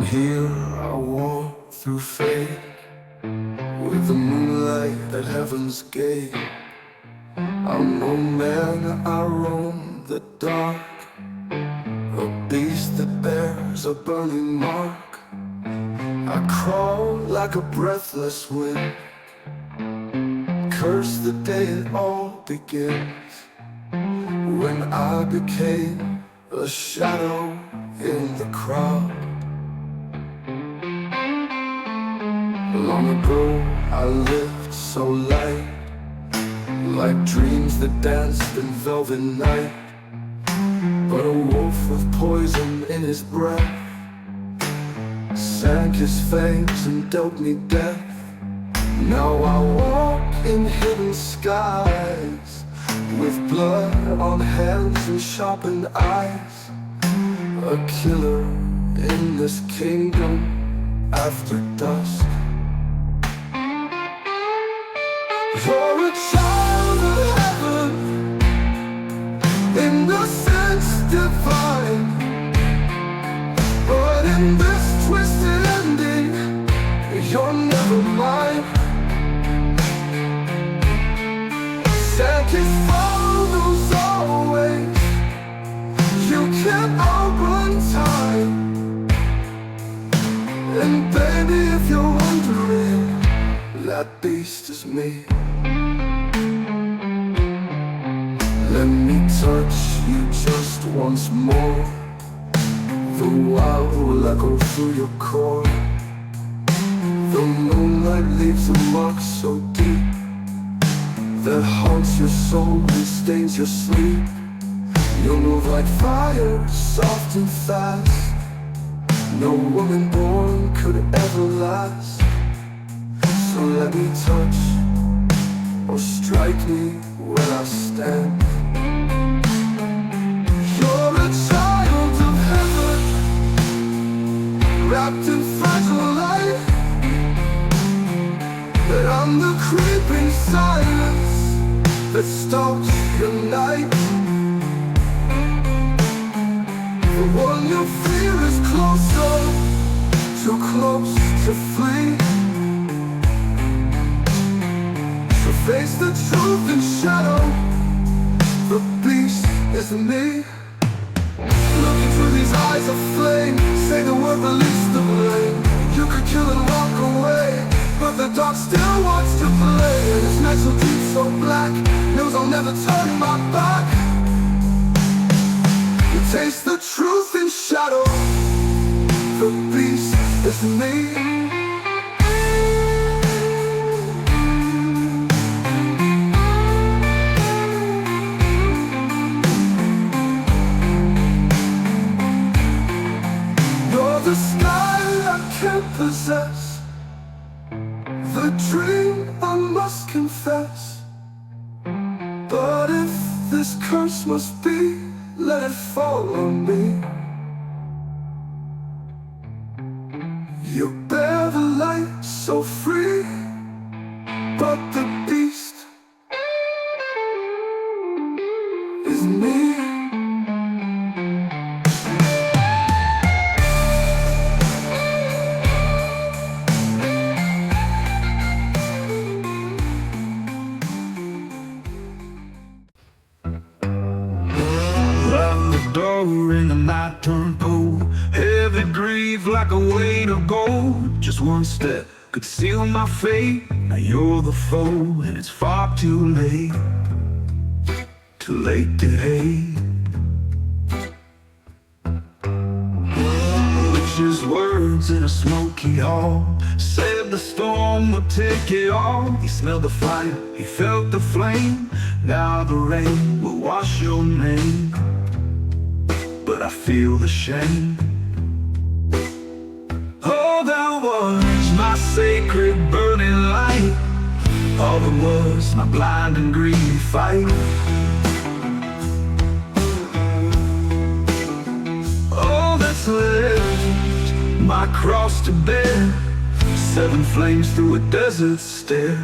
here, I walk through faith, with the moonlight at heaven's gate. I'm no man, I roam the dark, a beast that bears a burning mark. I crawl like a breathless wind, curse the day it all begins, when I became a shadow in the crowd. Long ago I lived so light, like dreams that danced in velvet night. But a wolf with poison in his breath sank his fangs and dealt me death. Now I walk in hidden skies, with blood on hands and sharpened eyes, a killer in this kingdom after dusk. You're a child of heaven, innocence divine, but in this twisted ending, you're never mine. Sanky follows always, you can't outrun time. And baby, if you're wondering, that beast is me. Let me touch you just once more, the wild will echo through your core. The moonlight leaves a mark so deep that haunts your soul and stains your sleep. You'll move like fire, soft and fast, no woman born could ever last. So let me touch or strike me where I stand. You're a child of heaven, wrapped in fragile light, but I'm the creeping silence that stalks your night. The one you fear is closer, too close to flee. So face the truth in shadow, the beast is me. Looking through these eyes of flame, say the word, release the blame. You could kill and walk away, but the dark still wants to play. And it's night so deep, so black, knows I'll never turn my back. You taste the truth in shadow, the beast is me. You're the sky I can't possess, the dream I must confess. But if this curse must be, let it fall on me. You bear the light so free, but the beast is me. Ring and I turn cold, heavy grief like a weight of gold. Just one step could seal my fate. Now you're the foe and it's far too late, too late to hate. Witch's words in a smoky hall said the storm would take it all. He smelled the fire, he felt the flame. Now the rain will wash your name, but I feel the shame. Oh, that was my sacred burning light, all that was my blind and greedy fight. All that's left, my cross to bear, 7 flames through a desert stare.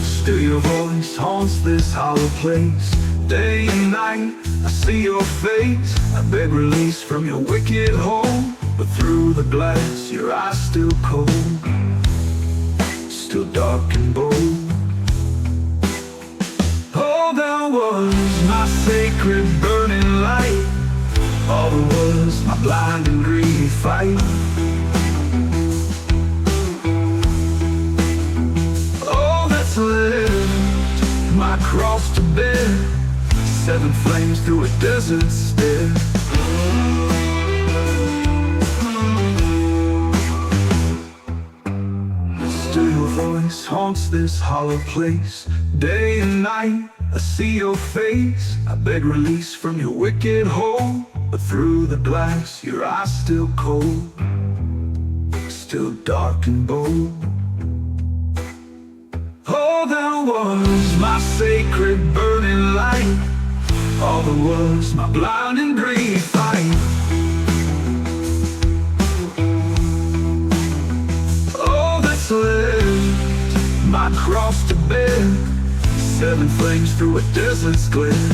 Still your voice haunts this hollow place, Day and night, I see your face. I beg release from your wicked hold, but through the glass, your eyes still cold, still dark and bold. Oh, there was my sacred burning light. All there was my blind and greedy fight. Oh, that's left my cross to bear, 7 flames through a desert stair. Still your voice haunts this hollow place. Day and night, I see your face. I beg release from your wicked hold, but through the glass, your eyes still cold, still dark and bold. Oh, there was my sacred burning light. All there was my blind and greedy fight. Oh, that's left my cross to bear, 7 flames through a desert's glare.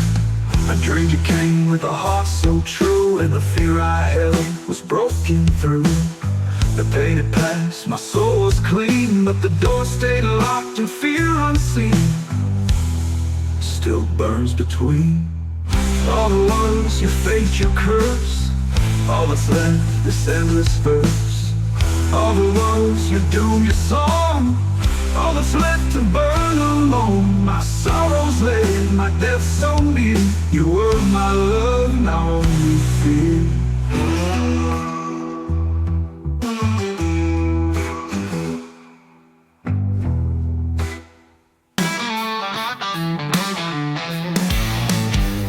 I dreamed you came with a heart so true, and the fear I held was broken through. The pain had passed, my soul was clean, but the door stayed locked and fear unseen still burns between. All the words, your fate, your curse, all that's left, this endless verse. All the words, your doom, your song, all that's left to burn alone. My sorrows laid, my death so near. You were my love, now only fear.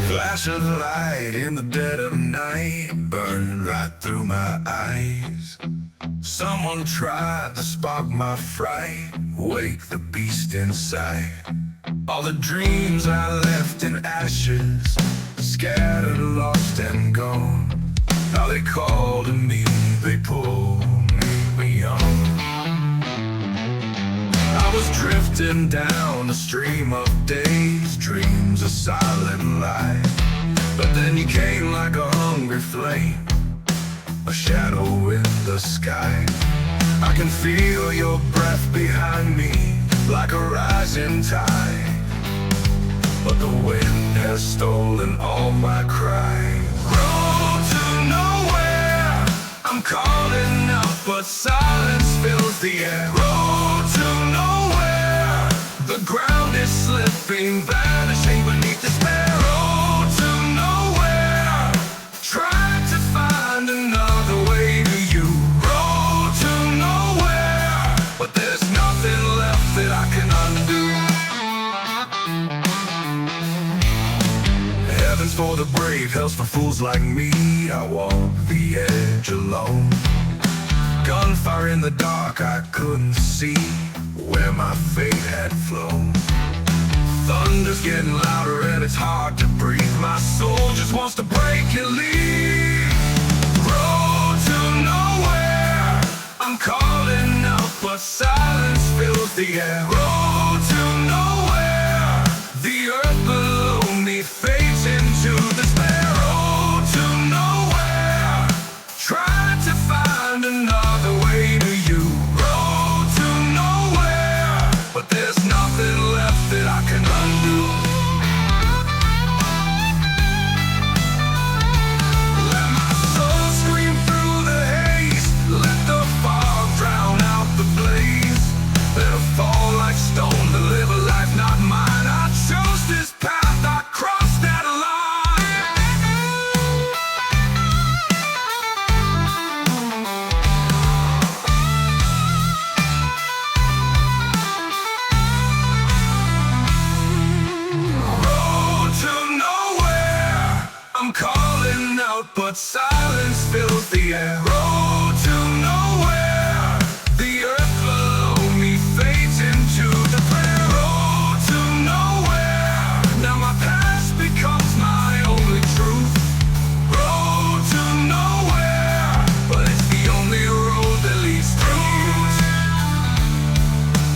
Flash of light in the dead of night, burning right through my eyes. Someone tried to spark my fright, wake the beast inside. All the dreams I left in ashes, scattered, lost and gone. Now they call to me, they pull me on. I was drifting down a stream of days, dreams a silent lie. But then you came like a hungry flame, a shadow in the sky. I can feel your breath behind me, like a rising tide. But the wind has stolen all my crying. Road to nowhere, I'm calling out, but silence fills the air. Road to nowhere, the ground is slipping, vanishing beneath despair. Road to nowhere, trying to find another way to you. Road to nowhere, but there's nothing left that I can undo. Heaven's for the brave, hell's for fools like me. I walk the edge alone. Gunfire in the dark, I couldn't see where my fate had flown. Thunder's getting louder and it's hard to breathe. My soul just wants to break and leave. Road to nowhere, I'm calling out, but silence fills the air. Road to nowhere, the earth below me fades into despair. Road to nowhere, trying to find another way to you. Road to nowhere, but there's nothing left that I can undo. Let my soul scream through the haze, let the fog drown out the blaze. Let it fall like stone to live a life not mine. I chose this path, I crossed that line. Road to nowhere, I'm calling out, but silence fills the air. Road to nowhere, the earth below me fades into the prayer. Road to nowhere, now my past becomes my only truth. Road to nowhere, but it's the only road that leads through.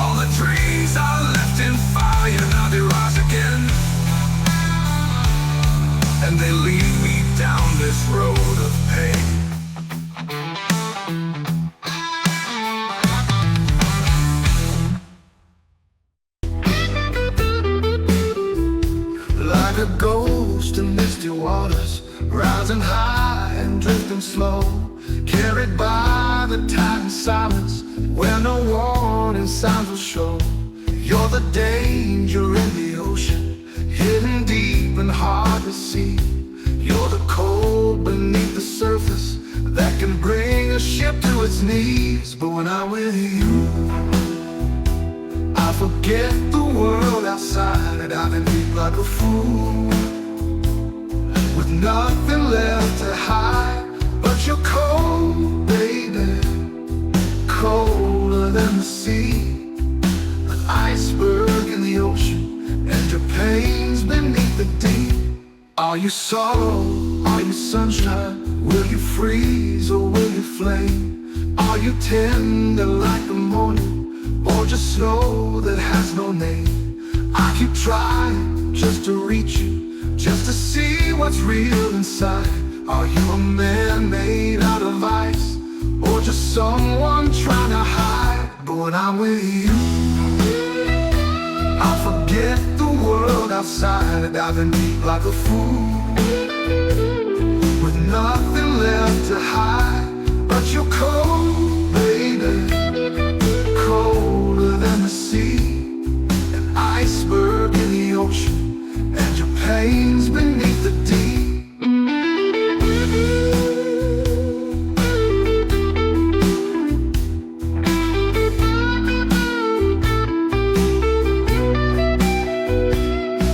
All the dreams I left in fire, now they rise again. and slow, carried by the tide and silence, where no warning signs will show. You're the danger in the ocean, hidden deep and hard to see. You're the cold beneath the surface that can bring a ship to its knees. But when I'm with you, I forget the world outside, and I'm in deep like a fool, with nothing left to hide. But you're cold, baby, colder than the sea, an iceberg in the ocean, and your pains beneath the deep. Are you sorrow? Are you sunshine? Will you freeze or will you flame? Are you tender like the morning, or just snow that has no name? I keep trying just to reach you, just to see what's real inside. Are you a man made out of ice, or just someone trying to hide? But when I'm with you, I forget the world outside, and I've been deep like a fool, with nothing left to hide. But you're cold, baby, colder than the sea, an iceberg in the ocean, and your pains beneath the deep.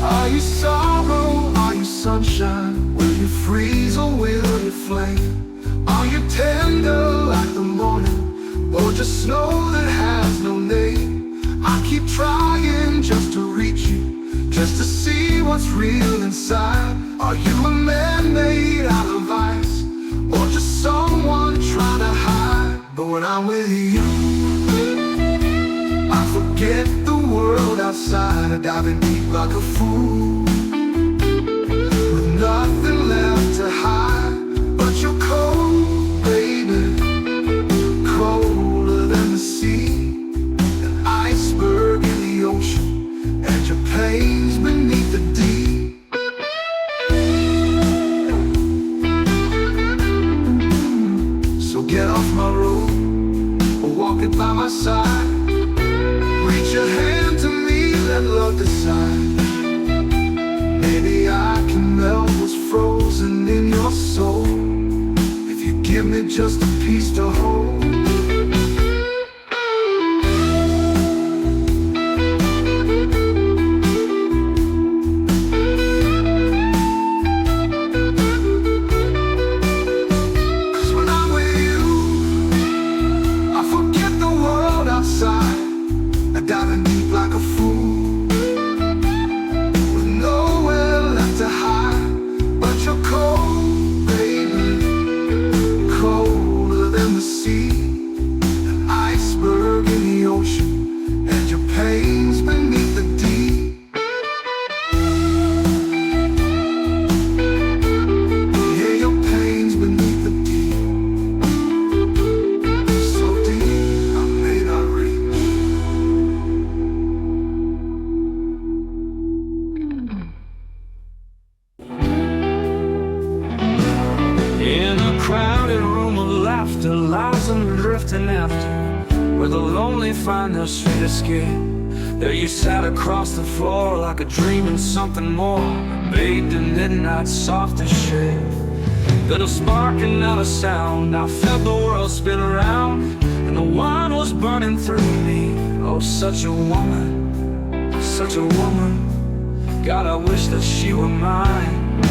Are you sorrow? Are you sunshine? Will you freeze or will you flame? Are you tender like the morning, or just snow that has no name? I keep trying just to reach you, just to see what's real inside. Are you a man made out of ice, or just someone trying to hide? But when I'm with you, I forget the world outside, and dive in deep like a fool, with nothing left to hide. But you're cold, baby, colder than the sea, an iceberg in the ocean, and your pains beneath the deep. So get off my road, or walk it by my side. Reach your hand to me, let love decide. Maybe I can melt what's frozen in your soul, if you give me just a piece to hold. Diving deep like a fool, with nowhere left to hide. But you're cold, baby, colder than the sea, an iceberg in the ocean, and your pains beneath the deep. Yeah, your pains beneath the deep, so deep I may not reach. In a crowded room of laughter lies and drifting after, where the lonely find their sweet escape. There you sat across the floor like a dream in something more, bathed in midnight's softest shade. Then a spark and not a sound, I felt the world spin around, and the wine was burning through me. Oh, such a woman, such a woman. God, I wish that she were mine.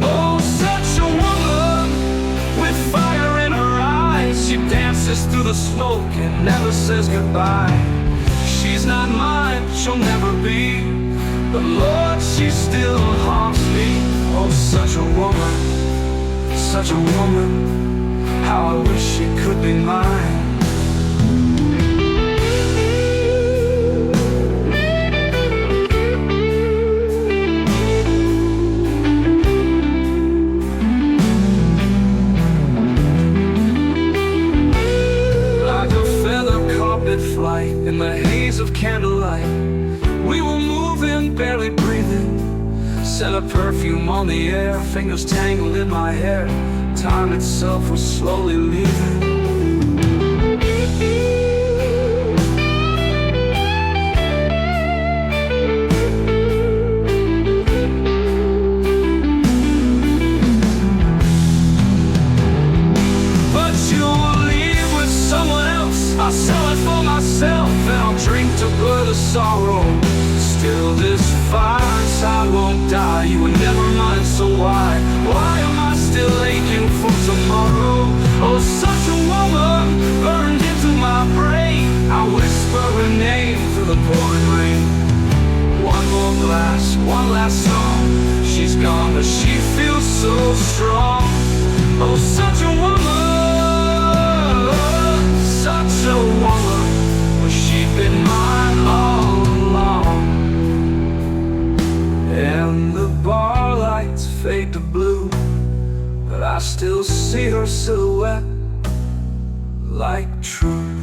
Oh, such a woman, with fire in her eyes. She dances through the smoke and never says goodbye. She's not mine, she'll never be, but Lord, she still haunts me. Oh, such a woman, such a woman. How I wish she could be mine. Flight in the haze of candlelight, we were moving, barely breathing. Scent of perfume on the air, fingers tangled in my hair. time itself was slowly leaving. I'll sell it for myself, and I'll drink to blur the sorrow. Still this fire inside won't die. You were never mine, so why am I still aching for tomorrow? Oh, such a woman burned into my brain. I whisper her name through the pouring rain. One more glass, one last song. She's gone, but she feels so strong. Oh, such a woman, such a woman. Wish she'd been mine all along. And the bar lights fade to blue, but I still see her silhouette like truth.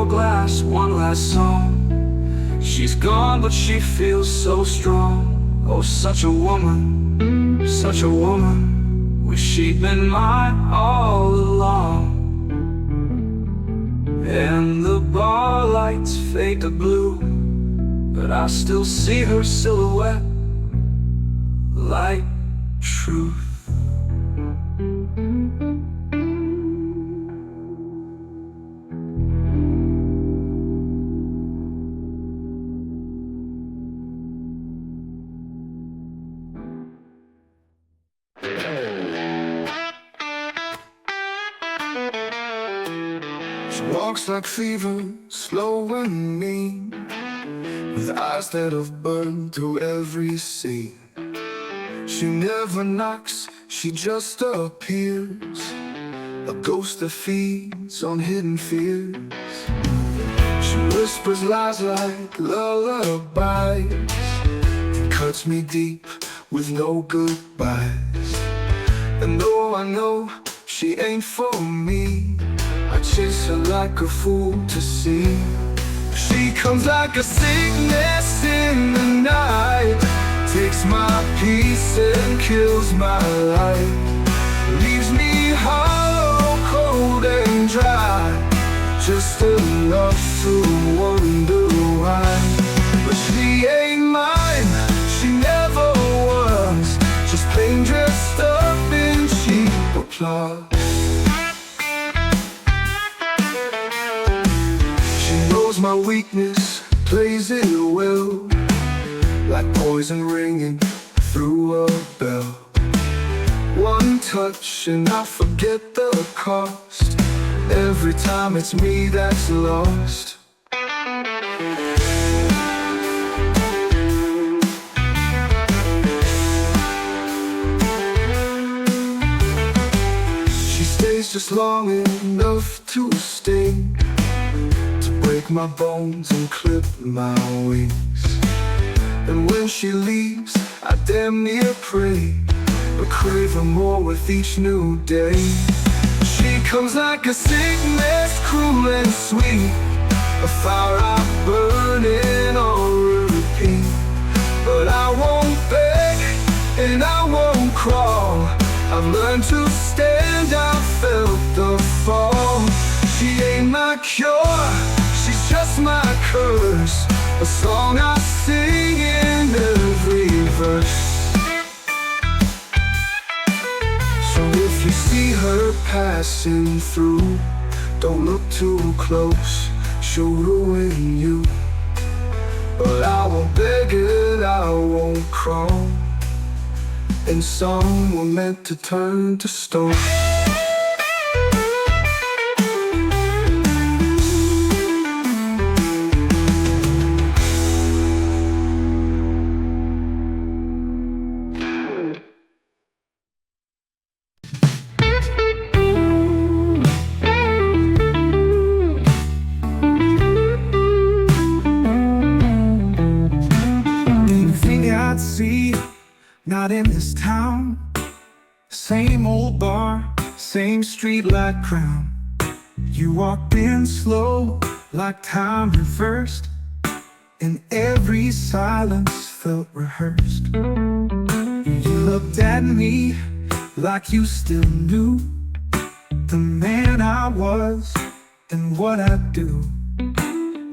Glass, one last song. She's gone, but she feels so strong. Oh, such a woman, such a woman. Wish she'd been mine all along. And the bar lights fade to blue, but I still see her silhouette like truth. She walks like fever, slow and mean, with eyes that have burned through every scene. She never knocks, she just appears, a ghost that feeds on hidden fears. She whispers lies like lullabies, and cuts me deep with no goodbyes. And though I know she ain't for me, I chase her like a fool to see. She comes like a sickness in the night, takes my peace and kills my life, leaves me hollow, cold and dry, just enough to wonder why. But she ain't mine, she never was, just plain dressed up in cheap applause. My weakness plays it well, like poison ringing through a bell. One touch and I forget the cost. Every time it's me that's lost. She stays just long enough to sting, break my bones and clip my wings. And when she leaves, I damn near pray, but craving more with each new day. She comes like a sickness, cruel and sweet, a fire I burn in on repeat. But I won't beg and I won't crawl, I've learned to stand, I've felt the fall. She ain't my cure, she's just my curse, a song I sing in every verse. So if you see her passing through, don't look too close, she'll ruin you. But I won't beg it, I won't crawl, and some were meant to turn to stone. not in this town. Same old bar, same streetlight crown. You walked in slow, like time reversed, and every silence felt rehearsed. You looked at me like you still knew the man I was and what I'd do.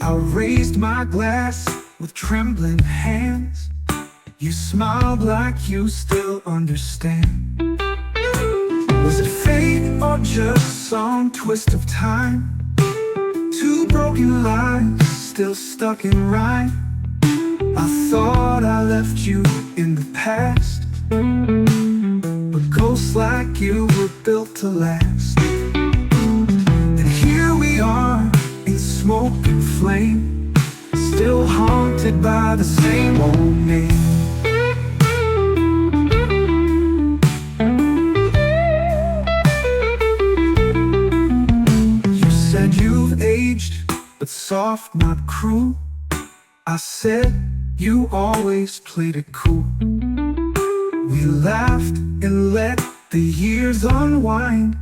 I raised my glass with trembling hands. You smiled like you still understand. Was it fate or just some twist of time? Two broken lines still stuck in rhyme. I thought I left you in the past, but ghosts like you were built to last. And here we are in smoke and flame, still haunted by the same old name. You said you've aged, but soft, not cruel. I said you always played it cool. We laughed and let the years unwind,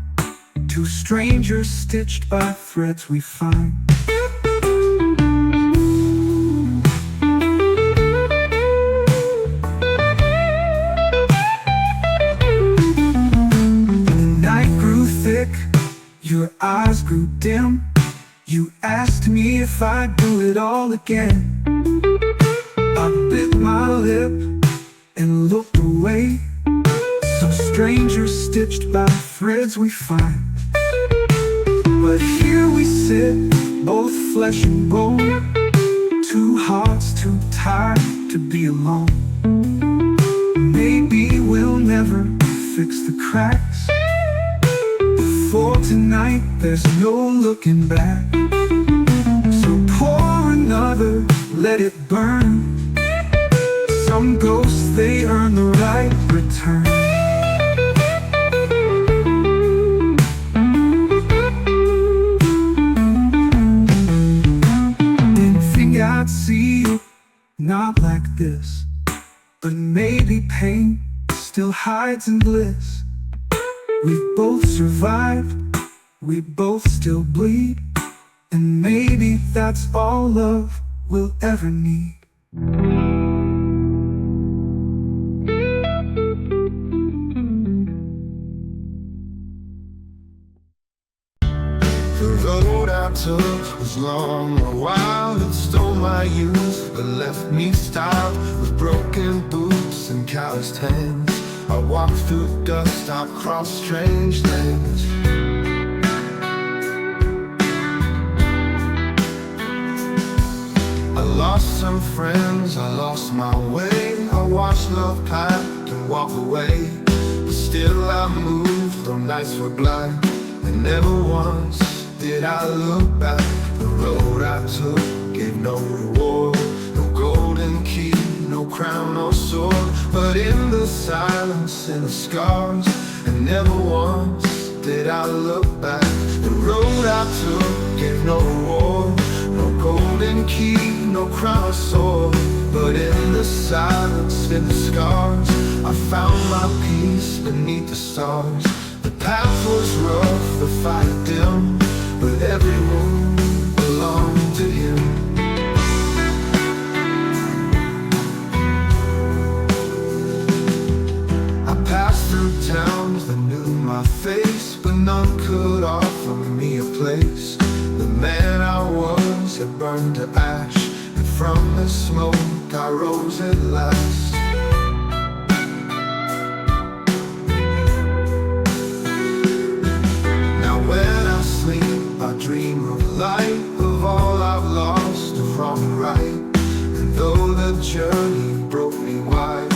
two strangers stitched by threads we find. The night grew thick, your eyes grew dim. You asked me if I'd do it all again. I bit my lip and looked away. Some strangers stitched by threads we find. But here we sit, both flesh and bone, two hearts too tired to be alone. Maybe we'll never fix the cracks. For tonight there's no looking back. So pour another, let it burn. Some ghosts, they earn the right return. Didn't think I'd see you, not like this. But maybe pain still hides in bliss. We both survived, we both still bleed, and maybe that's all love will ever need. The road I took was long, a while. It stole my youth, but left me starved with broken boots and calloused hands. I walked through dust, I crossed strange lands. I lost some friends, I lost my way. I watched love pack and walk away. But still I moved, though nights were black. And never once did I look back. The road I took gave no reward, no golden key, no crown or sword. But in the silence, in the scars, and never once did I look back. The road I took gave no reward, no golden key, no crown or sword. But in the silence, in the scars, I found my peace beneath the stars. The path was rough, the fire dim, but every wound belonged to him. Passed through towns that knew my face, but none could offer me a place. The man I was had burned to ash, and from the smoke I rose at last. Now when I sleep I dream of light, of all I've lost, of wrong and right. And though the journey broke me wide,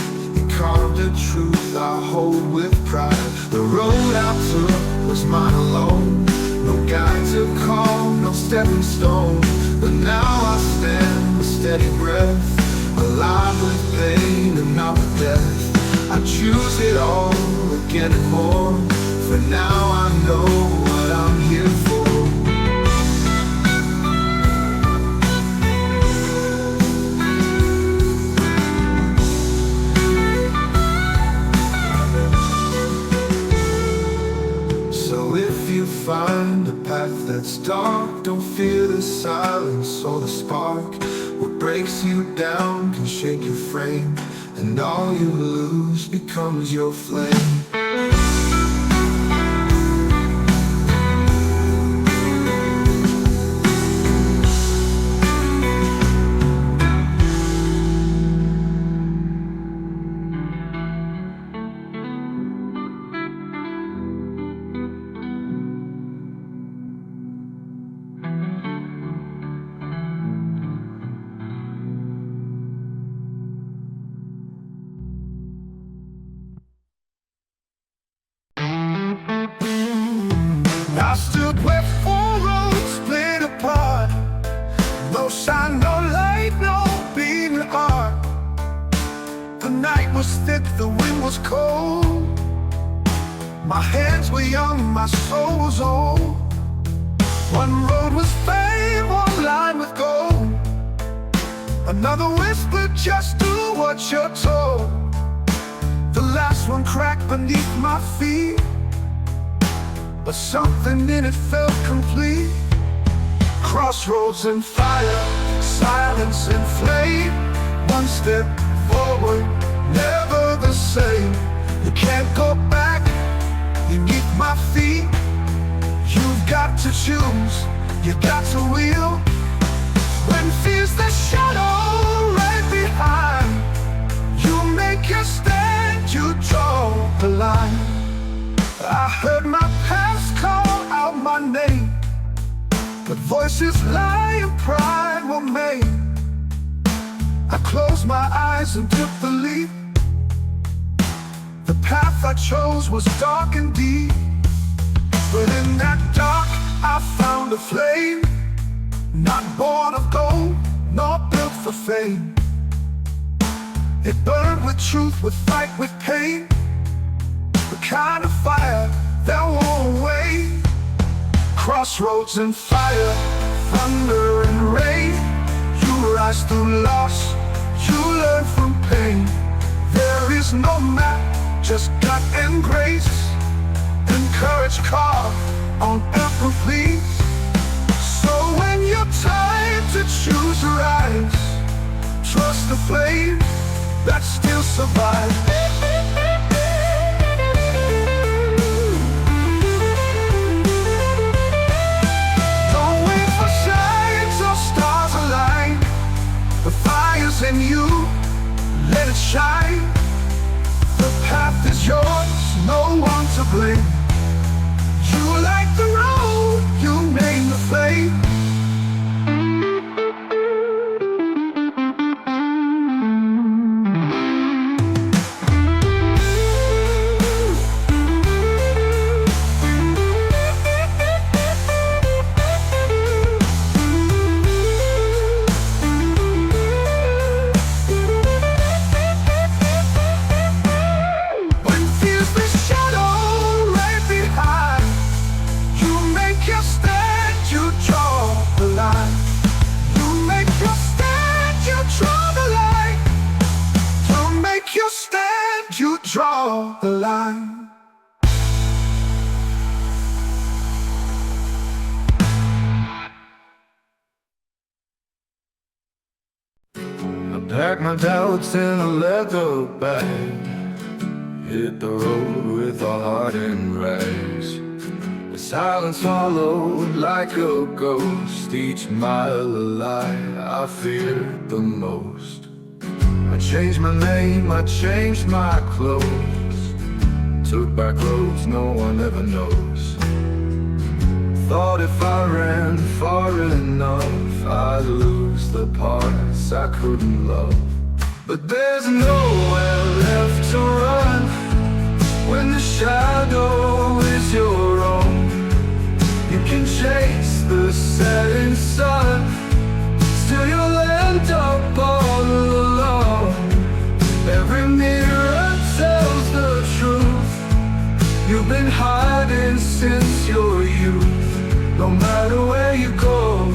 carved a truth I hold with pride. The road I took was mine alone, no guide to call, no stepping stone. But now I stand with steady breath, alive with pain and not with death. I choose it all again and more, for now I know what I'm here for. silence or the spark. What breaks you down can shake your frame, and all you lose becomes your flame. I stood where four roads split apart. No sign, no light, no beating heart. The night was thick, the wind was cold. My hands were young, my soul was old. One road was fame, one line with gold. Another whispered, just do what you're told. The last one cracked beneath my feet, but something in it felt complete. Crossroads and fire, silence and flame. One step forward, never the same. You can't go back beneath my feet. You've got to choose, you've got to wheel. When fear's the shadow right behind, you make your stand, you draw the line. I heard my past call out my name, but voices lie and pride were made. I closed my eyes and took the leap. The path I chose was dark and deep, but in that dark I found a flame. Not born of gold, nor built for fame. It burned with truth, with fight, with pain. The kind of fire that won't away. Crossroads and fire, thunder and rain. You rise through loss, you learn from pain. There is no map, just gut and grace, and courage carved on every piece. So when you're tired to choose rise, trust the flame that still survives. The fire's in you, let it shine. The path is yours, no one to blame. You light the road, you name the flame. Draw the line. I packed my doubts in a leather bag, hit the road with a heart in rags. The silence followed like a ghost. Each mile a lie I feared the most. I changed my name, I changed my clothes, took back roads no one ever knows. Thought if I ran far enough, I'd lose the parts I couldn't love. But there's nowhere left to run when the shadow is your own. You can chase the setting sun, still you'll end up all alone. Every mirror tells the truth. You've been hiding since your youth. No matter where you go,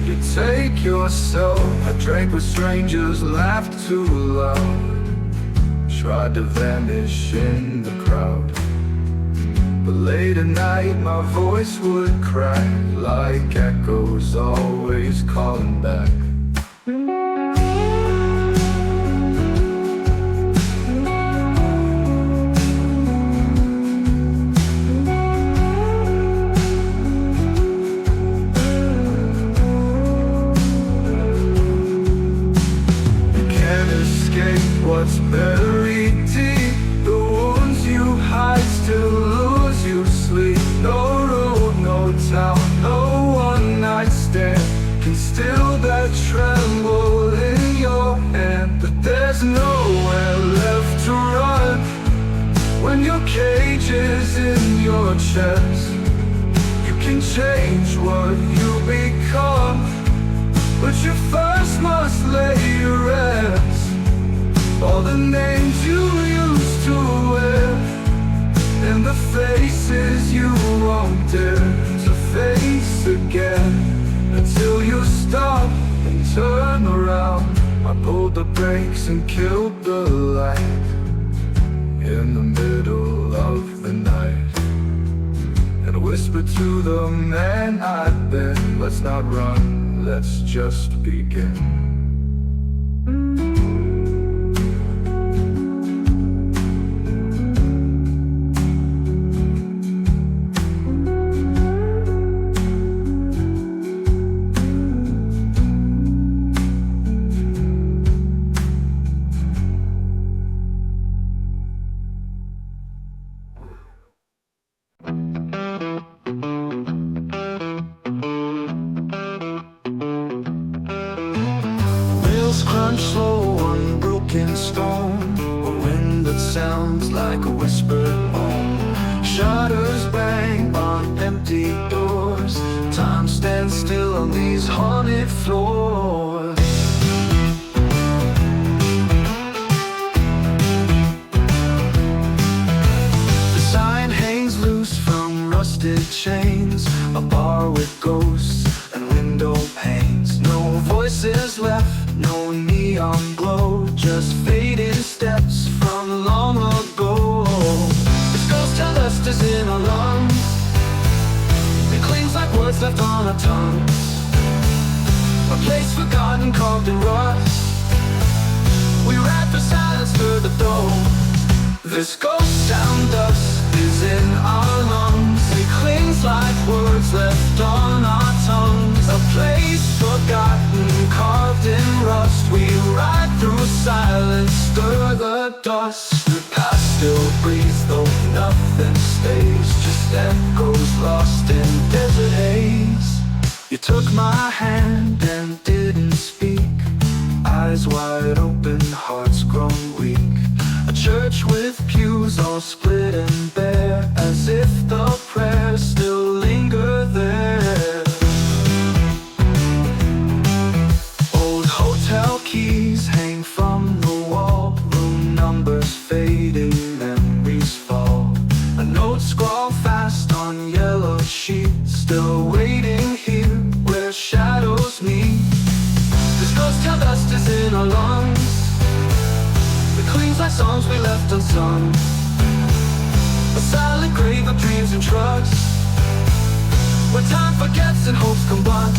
you take yourself. I drank with strangers, laughed too loud, tried to vanish in the crowd, But late at night my voice would crack like echoes always calling back. What's buried deep, the wounds you hide still lose you sleep. No road, no town, no one night stand can still that tremble in your hand. But there's nowhere left to run when your cage is in your chest. You can change what you become, but you first must lay your rest. All the names you used to wear, and the faces you won't dare to face again, until you stop and turn around. I pulled the brakes and killed the light in the middle of the night, and whispered to the man I'd been, let's not run, let's just begin. Crunch slow on broken stone, a wind that sounds like a whispered moan. Shutters bang on empty doors, time stands still on these haunted floors. The sign hangs loose from rusted chains, a bar with ghosts and window panes. No voices left, no neon glow, just faded steps from long ago. This ghost town dust is in our lungs, it clings like words left on our tongues. A place forgotten, carved in rust, we ride for silence through the door. This ghost town dust is in our lungs, it clings like words left on our tongues. A place forgotten, carved in rust, we ride through silence, stir the dust. The past still breathes, though nothing stays, just echoes lost in desert haze. You took my hand and didn't speak, eyes wide open, hearts grown weak. A church with pews all split and bare, as if the prayers still linger there. Old hotel keys hang from the wall, room numbers fading, memories fall. A note scrawled fast on yellow sheets, still waiting here where shadows meet. This ghost town dust is in our lungs, it clings like songs we left unsung. A silent grave of dreams and trust, where time forgets and hopes combust.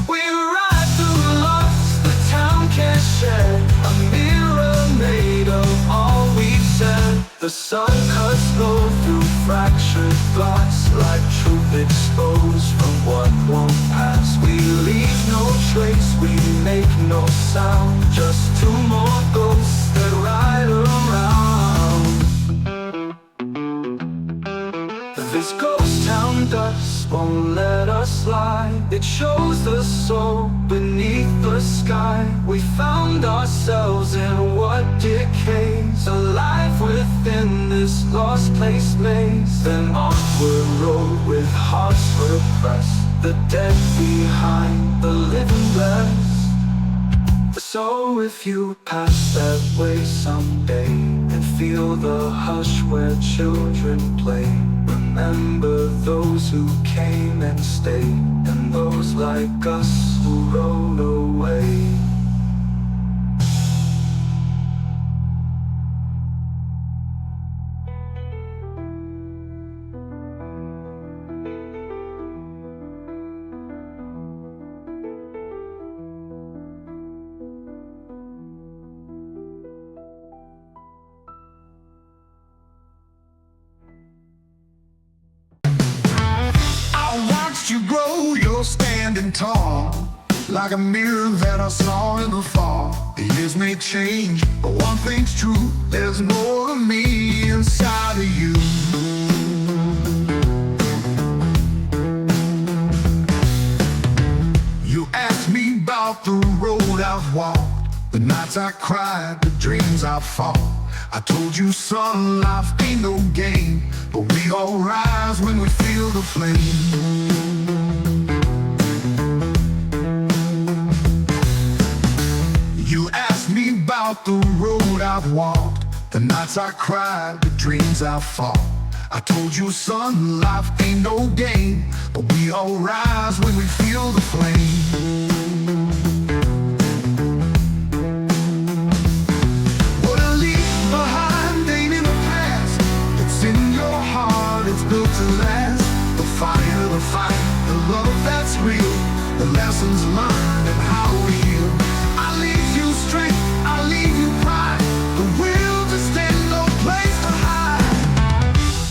We ride through loss the town can't share, a mirror made of all we've said. The sun cuts low through fractured glass, like truth exposed from what won't pass. We leave no trace, we make no sound, just two more ghosts that ride around. This ghost town dust won't let us lie, it shows the soul beneath the sky. We found ourselves in what decays, alive within this lost place maze. Then onward road with hearts repressed, the dead behind, the living blessed. So if you pass that way someday and feel the hush where children play, remember those who came and stayed, and those like us who rode away. tall, like a mirror that I saw in the fall. The years may change, but one thing's true, there's more of me inside of you. You asked me about the road I've walked, the nights I cried, the dreams I fought. I told you, son, life ain't no game, but we all rise when we feel the flame. You asked me about the road I've walked, the nights I cried, the dreams I fought. I told you, son, life ain't no game, but we all rise when we feel the flame. What I leave behind ain't in the past, it's in your heart, it's built to last. The fire, the fight, the love that's real, the lessons learned and how we heal. I leave you strength, I leave you pride, the will to stand, no place to hide.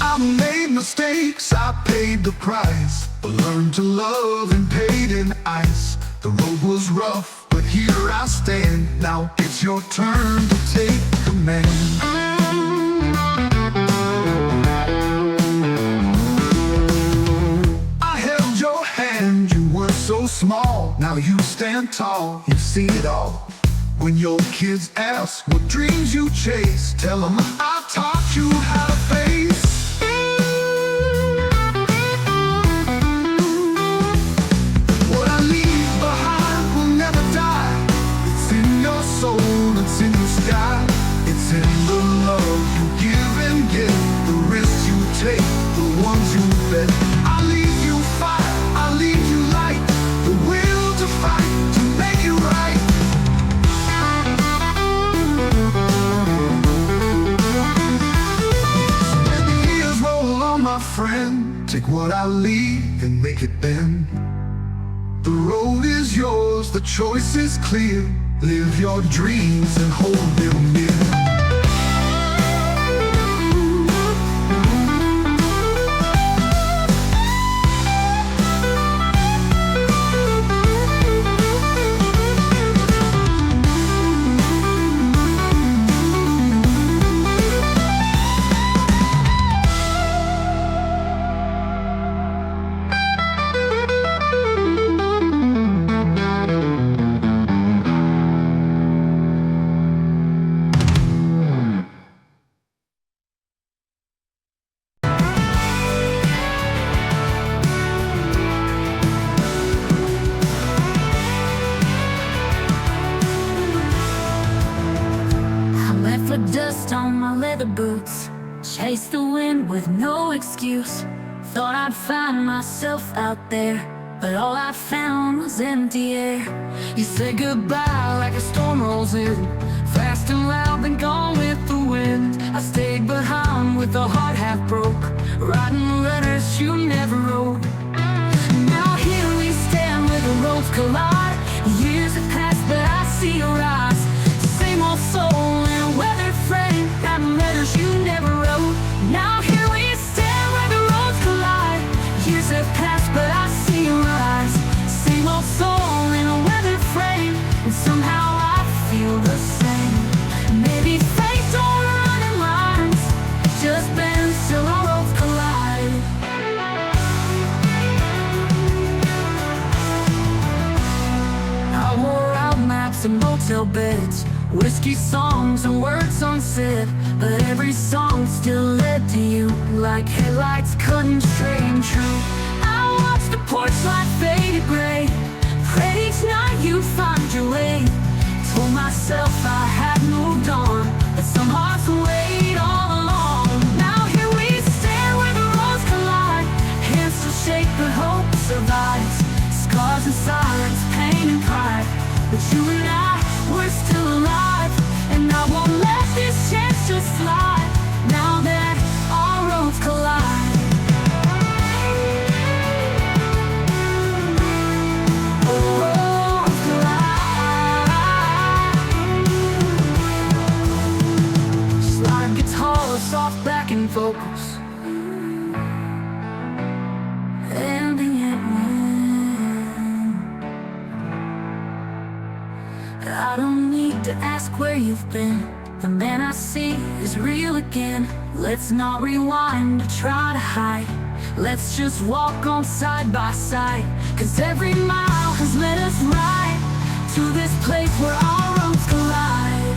I made mistakes, I paid the price, but learned to love and paid in ice. The road was rough, but here I stand. Now it's your turn to take command. I held your hand, you were so small. Now you stand tall, you've seen it all. When your kids ask what dreams you chase, tell them I taught you how to face. What I leave behind will never die. It's in your soul, it's in the sky. It's in the love you give and get, the risks you take, the ones you bet. I leave you fire, I leave you light, the will to fight, to make it right. My friend, take what I leave and make it bend. The road is yours, the choice is clear. Live your dreams and hold them near. Dust on my leather boots, chased the wind with no excuse. Thought I'd find myself out there, but all I found was empty air. You said goodbye like a storm rolls in, fast and loud, then gone with the wind. I stayed behind with a heart half broke, writing letters you never wrote. Now here we stand where the roads collide. Years have passed, but I see your eyes. Same old soul in a weathered frame, writing letters you never wrote. Now here we stand where the roads collide. Years have passed, but I see your eyes. Same old soul in a weathered frame, and somehow I feel the same. Maybe fate don't run in lines, just bends till our roads collide. I wore out maps and motel beds, whiskey songs and words unsaid, but every song still led to you, like headlights cutting straight and true. I watched the porch light fade to gray, prayed each night you'd find your way. Told myself I had moved on, but some hearts wait all along. Now here we stand where the roads collide. Hands still shake but hope survives. Scars and silence, pain and pride, but you and I, we're still alive. And I won't let this chance just slide, now that our roads collide. Roads collide. Slide guitar, soft backing vocals, ending at one. I don't need to ask where you've been. The man I see is real again. Let's not rewind or try to hide. Let's just walk on side by side, 'cause every mile has led us right to this place where our roads collide.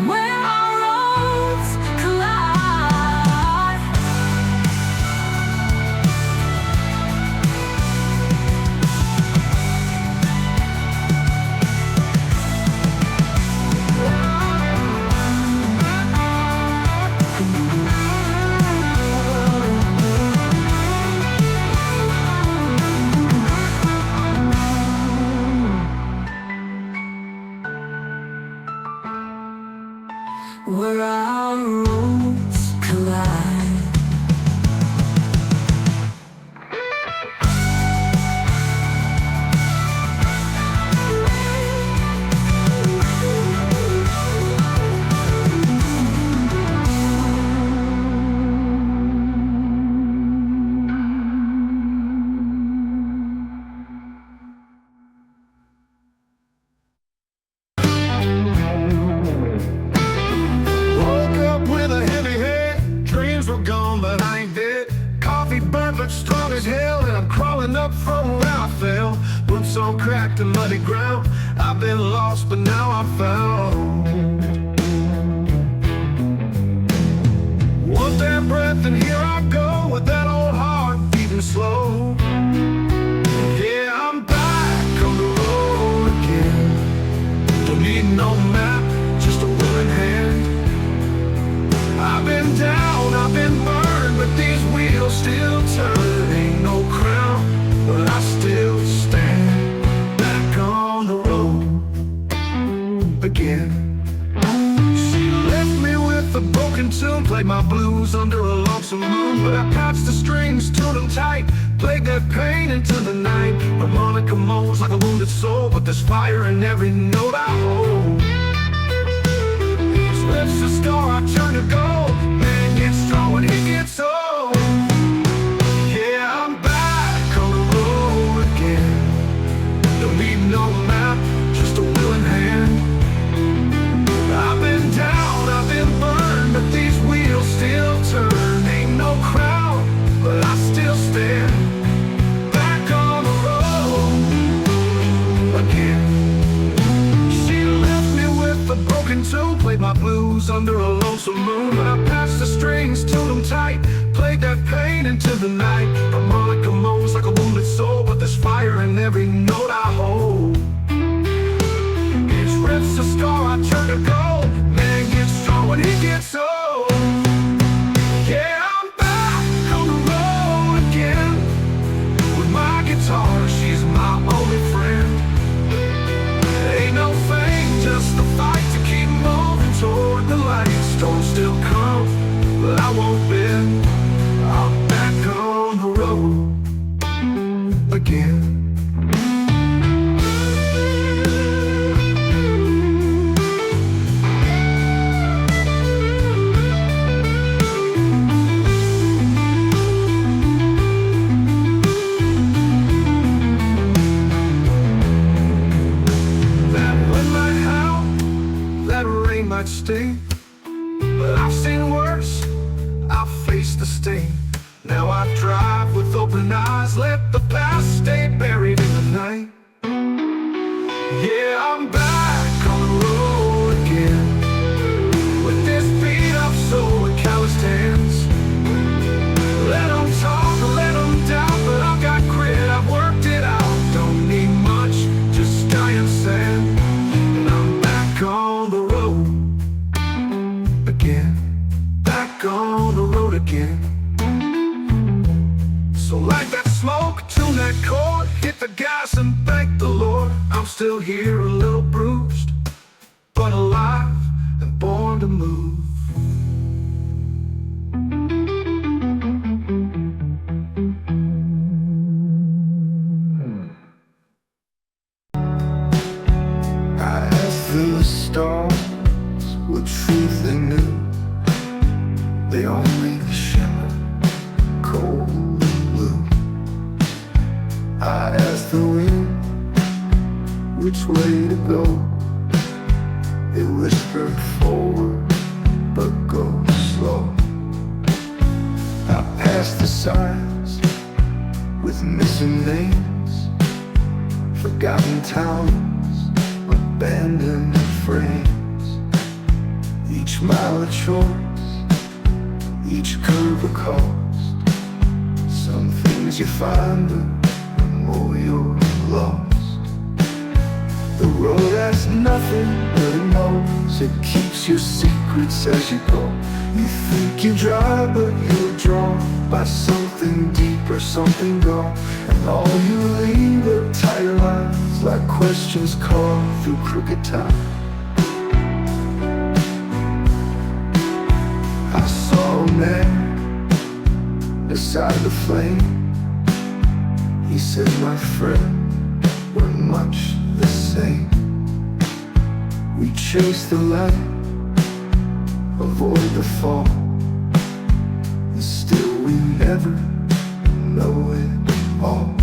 Where our roads collide. Where our roads collide. Woke up with a heavy head, dreams were gone but I ain't dead. Coffee burnt but strong as hell, and I'm crawling up from where I fell. Boots on cracked and muddy ground, I've been lost but now I'm found. One damn breath and here I go, with that old heart beating slow. Yeah, I'm back on the road again. Don't need no map, just a willing hand. I've been down, I've been burned, but these wheels still turn. Ain't no crown, but I still stand. Back on the road again. She left me with a broken tune, played my blues under a lonesome moon. But I patched the strings, tuned them tight, played that pain into the night. Harmonica moans like a wounded soul, but there's fire in every note I hold. Lips a scar, I turn to gold. Man gets strong when he gets old. Yeah, I'm back on the road again. Don't need no map, just a willing hand. I've been down, I've been burned, but these wheels still turn. Ain't no crown, but I still stand. Back on the road again. She left me with a broken tune, played my blues under a lonesome moon. But I patched the strings, tuned them tight, played that pain into the night. Harmonica moans like a wounded soul, but there's fire in every note I hold. Each rips a scar, I turn to gold. Man gets strong when he gets old. Yeah, I'm back on the road again. With my guitar, she's my only friend. Ain't no fame, just the fight to keep moving toward the light. Storms still come, but I won't bend. I'm back on the road again. That wind might howl, that rain might sting, but I've seen worse, I've faced the sting. Now I drive with open eyes, let the past stay buried in the night. Yeah, I'm back on the road again. With this beat up soul with calloused hands. Let them talk, let them doubt, but I've got grit, I've worked it out. Don't need much, just sky and sand. And I'm back on the road again. Back on the road again. So like that smoke, tune that chord, hit the gas and thank the Lord. I'm still here, a little bruised, but alive and born to move. I asked the stars what truth they knew. They only shimmer, cold and blue. I asked the wind which way to go. It whispered forward, but go slow. I passed the signs with missing names, forgotten towns, abandoned frames. Each mile a choice, each curve a cost. Some things you find, but the more you're lost. The road has nothing, but it knows. It keeps your secrets as you go. You think you drive, but you're drawn by something deeper, something gone. And all you leave are tighter lines, like questions carved through crooked time. I saw a man beside the flame. He said, my friend, we're much the same. We chase the light, avoid the fall, and still we never know it all.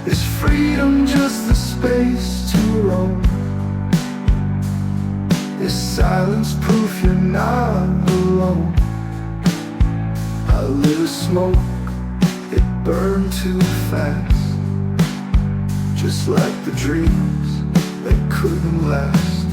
Is freedom just the space to roam? Is silence proof you're not alone? I lit a smoke, it burned too fast, just like the dreams that couldn't last.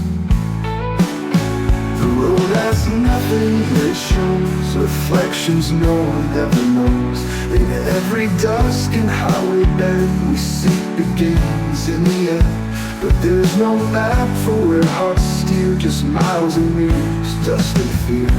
The road has nothing, but it shows reflections no one ever knows. In every dusk and highway bend, we seek begins in the end. But there's no map for where hearts steer, just miles and mirrors, dust and fear.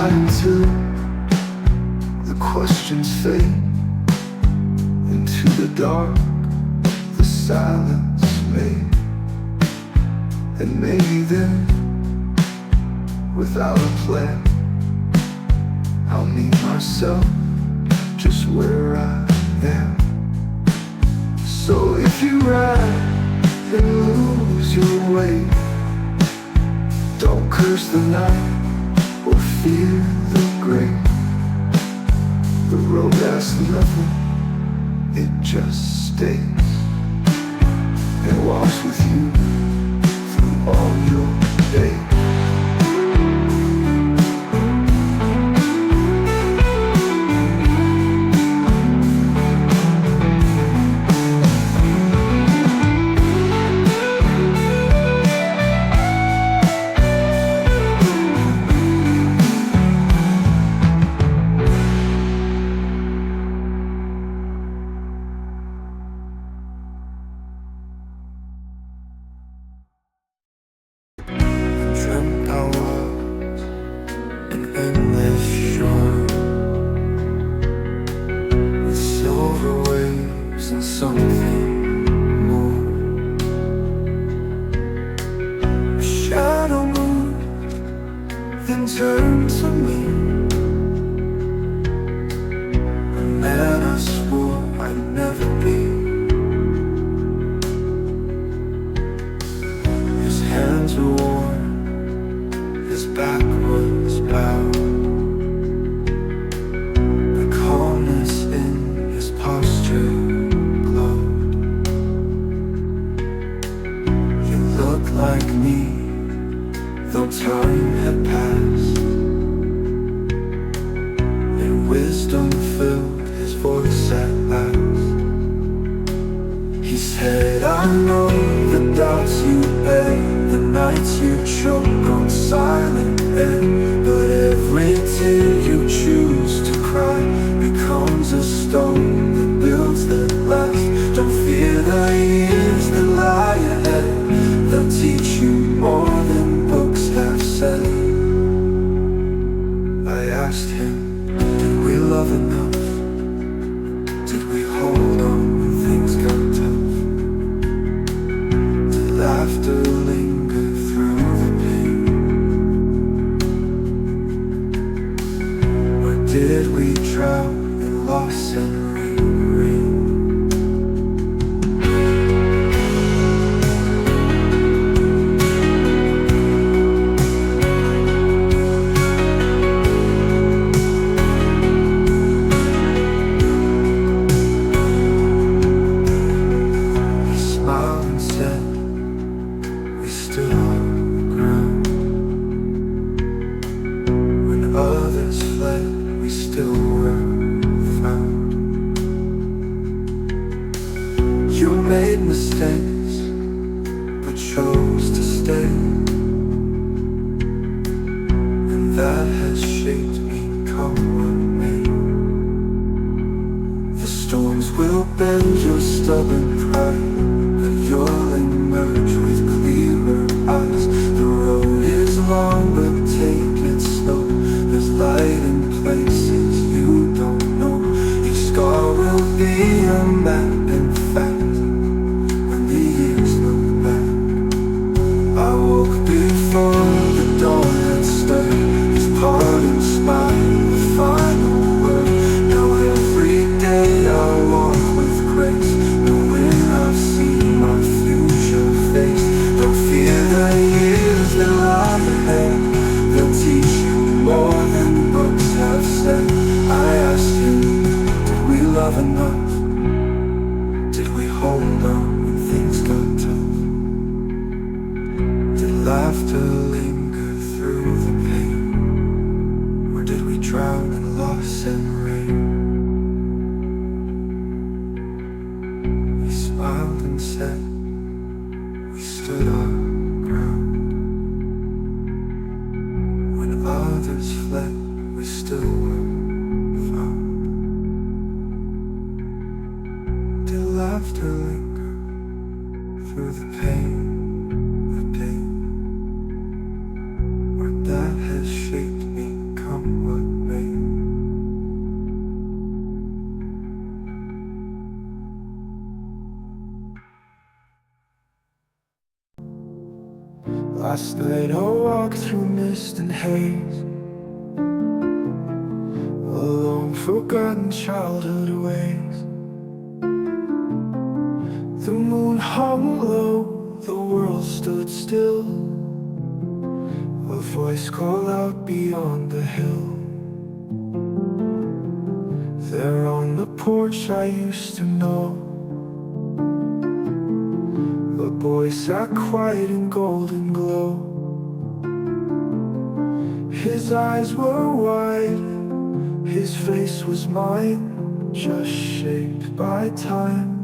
Until the questions fade into the dark, the silence made. And maybe then, without a plan, I'll meet myself just where I am. So if you ride and lose your way, don't curse the night or fear the grave. The road asks nothing, it just stays and walks with you through all your days. Turn to me, a man I swore I'd never be. His hands were worn, his back was bowed. The calmness in his posture glowed. He looked like me, though time had passed. Wisdom filled his voice at last. He said, I know the doubts you bear, the nights you choke on silent air, but every tear you choose to cry becomes a stone that builds that last. Don't fear the years that lie ahead, they'll teach you more than books have said. I asked him, love enough? Did we hold on when things got tough? Did laughter linger through the pain? made mistakes, but chose to stay. And that has shaped me, come what may. The storms will bend your stubborn pride, but you'll emerge with clearer eyes. The road is long, but take it slow. There's light in places you don't know. Each scar will be a map, in fact, when the years look back. I woke before the dawn had stirred. His pardon smile, the final word. Now every day I walk with grace, knowing I've seen my future face. Don't fear the years that lie ahead, they'll teach you more than books have said. I asked him, did we love enough? Did we hold on when things got tough? Did laughter linger through the pain, or did we drown in loss and rain? He smiled and said, we stood our ground. When others fled, we still were found. Did laughter linger through the pain of day, or that has shaped me, come what may? Last night I walked through mist and haze, a long forgotten childhood ways. The moon hung low, the world stood still. A voice called out beyond the hill. There on the porch I used to know, a boy sat quiet in golden glow. His eyes were wide, his face was mine, just shaped by time,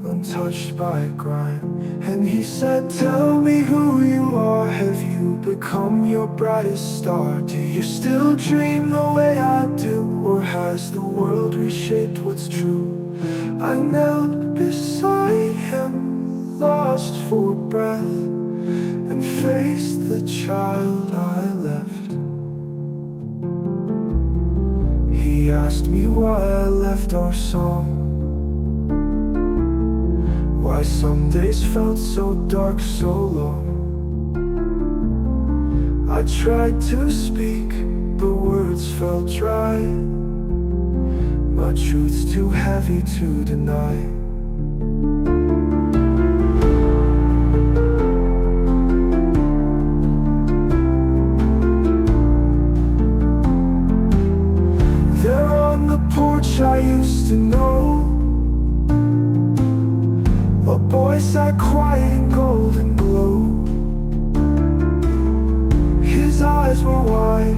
untouched by grime. And he said, tell me who you are, have you become your brightest star? Do you still dream the way I do, or has the world reshaped what's true? I knelt beside him, lost for breath, and faced the child I left. He asked me why I left our song, why some days felt so dark so long. I tried to speak, but words felt dry, my truth's too heavy to deny. There on the porch I used to know, a boy sat quiet in golden glow. His eyes were wide,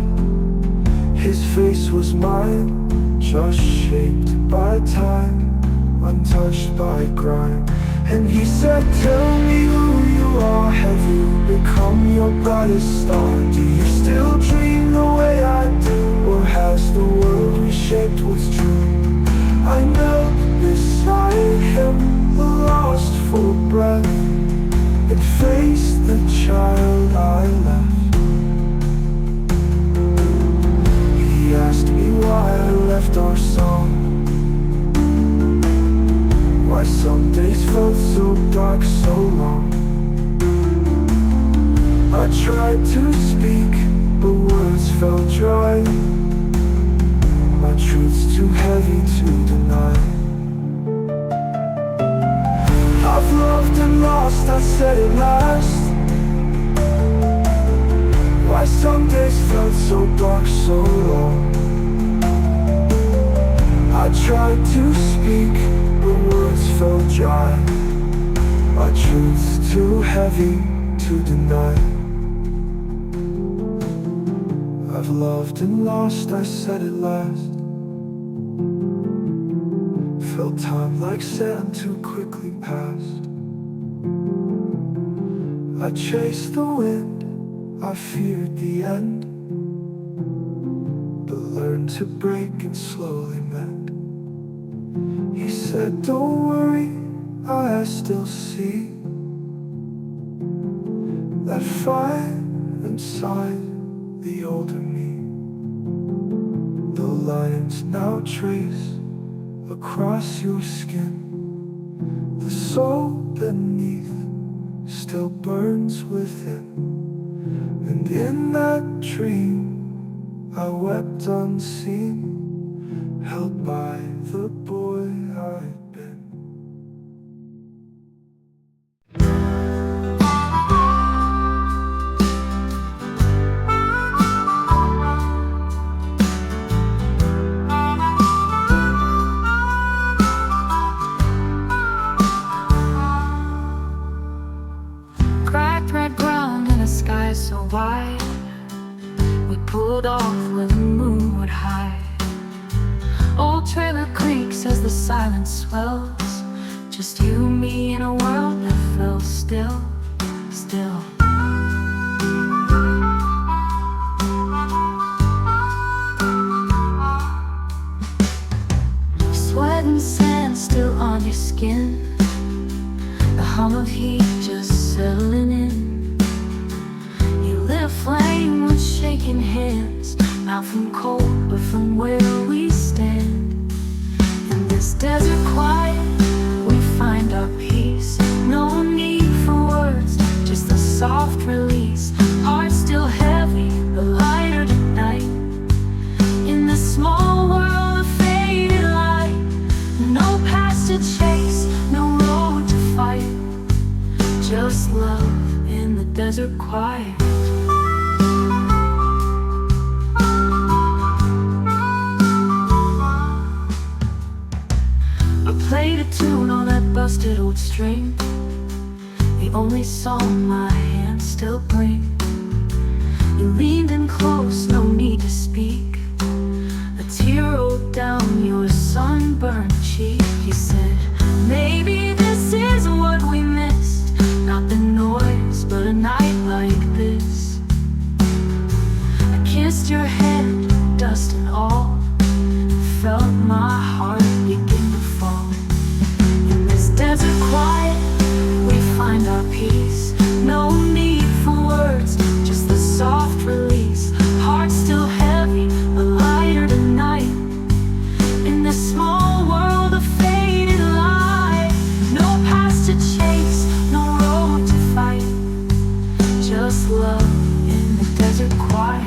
his face was mine, just shaped by time, untouched by grime. And he said, tell me who you are, have you become your brightest star? Do you still dream the way I do, or has the world reshaped what's true? I knelt beside him, lost for breath, and faced the child I left. He asked me why I left our song, why some days felt so dark so long. I tried to speak, but words felt dry, my truth's too heavy to deny. I've loved and lost, I said it last. Why some days felt so dark so long. I tried to speak, but words felt dry, my truth's too heavy to deny. I've loved and lost, I said it last. Felt Felt time like sand too quickly passed. I chased the wind, I feared the end, but learned to break and slowly mend. He said, don't worry, I still see that fire inside the older me. The lines now trace across your skin. The soul beneath still burns within. And in that dream I wept unseen, held by the boy I'd been. Cracked red ground and a sky so wide, we pulled off where the moon would hide. Old trailer creaks as the silence swells, just you, me, in a world that felt still, still. Sweat and sand still on your skin, the hum of heat just settling in. You lit a flame with shaking hands, not from cold but from where we stand. In this desert quiet we find our peace. No need for words, just a soft release. Heart still heavy, but lighter tonight. In this small world of faded light, no past to chase, no road to fight, just love in the desert quiet. I played a tune on that busted old string, the only song my hands still bring. You leaned in close, no need to speak. A tear rolled down your sunburned cheek. You said, maybe this is what we missed, not the noise, but a night like this. I kissed your hand, dust and all, felt my heart begin to fall. In this desert quiet, we find our peace. No need for words, just the soft release. Heart still heavy, but lighter tonight. In this small world of faded light, no past to chase, no road to fight, just love in the desert quiet.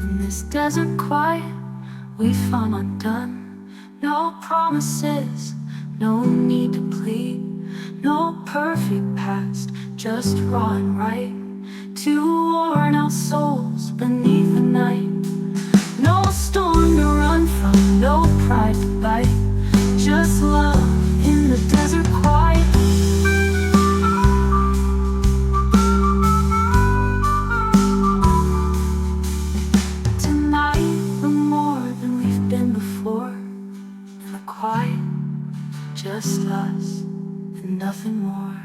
In this desert quiet we found undone. No promises, no need to plead, no perfect past, just raw and right. Two worn out souls beneath the night. No storm to run from, no pride to bite, just love in the desert quiet. Tonight we're more than we've been before. In the quiet, just us and nothing more.